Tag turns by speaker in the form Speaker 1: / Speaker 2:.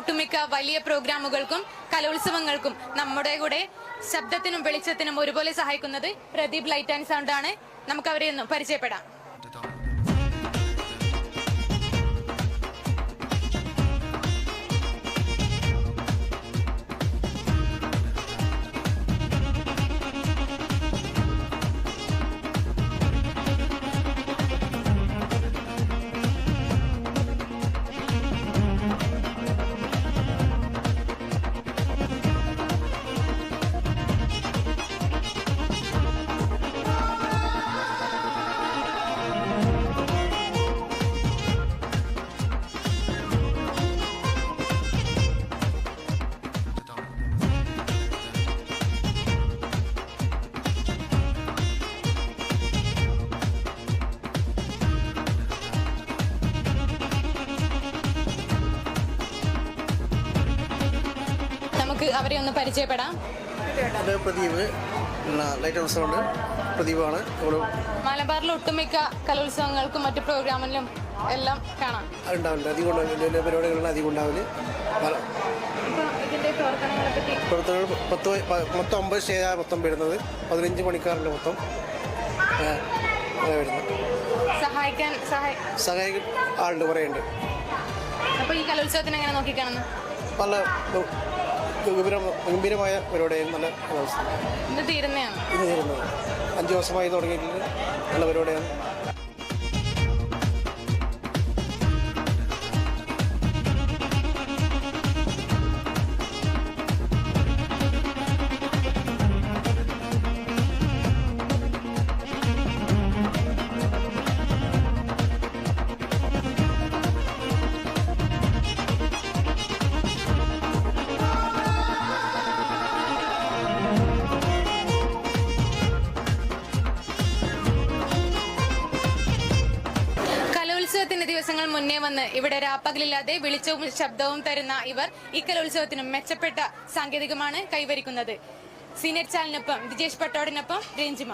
Speaker 1: ഒട്ടുമിക്ക വലിയ പ്രോഗ്രാമുകൾക്കും കലോത്സവങ്ങൾക്കും നമ്മുടെ കൂടെ ശബ്ദത്തിനും വെളിച്ചത്തിനും ഒരുപോലെ സഹായിക്കുന്നത് പ്രദീപ് ലൈറ്റ് ആൻഡ് സൗണ്ട് ആണ്. നമുക്ക് അവരെ ഒന്ന് പരിചയപ്പെടാം. അവരെ ഒന്ന് പരിചയപ്പെടാം.
Speaker 2: പ്രദീപ് ലൈറ്റ് ഹൗസ് സൗണ്ട് പ്രദീപാണ്.
Speaker 1: മലബാറിലെ ഒട്ടുമിക്ക കലോത്സവങ്ങൾക്കും മറ്റു പ്രോഗ്രാമിലും എല്ലാം കാണാം.
Speaker 2: ഉണ്ടാവില്ല, അധികം പരിപാടികളിൽ അധികം ഉണ്ടാവില്ല. പ്രവർത്തനങ്ങൾ മൊത്തം 9 സ്റ്റേജാണ് മൊത്തം വരുന്നത്. 15 മണിക്കാറിൻ്റെ മൊത്തം വരുന്നത്. സഹായിക്കാൻ ആളുണ്ട്, കുറേ ഉണ്ട്.
Speaker 1: അപ്പോൾ ഈ കലോത്സവത്തിന് എങ്ങനെ നോക്കിക്കാണുന്നു?
Speaker 2: പല ഗംഭീരമായ പരിപാടിയായിരുന്നു. നല്ല അവസ്ഥ.
Speaker 1: ഇത് തീരുന്നത്
Speaker 2: 5 ദിവസമായി തുടങ്ങിയിട്ടുണ്ട്. നല്ല പരിപാടിയാണ്.
Speaker 1: ദിവസങ്ങൾ മുന്നേ വന്ന് ഇവിടെ രാപ്പകലില്ലാതെ വെളിച്ചവും ശബ്ദവും തരുന്ന ഇവർ ഈ കലോത്സവത്തിനും മെച്ചപ്പെട്ട സാങ്കേതികമാണ് കൈവരിക്കുന്നത്. സീനിയർ ചാനലിനൊപ്പം വിജേഷ് പട്ടോടിനൊപ്പം രഞ്ജിമ.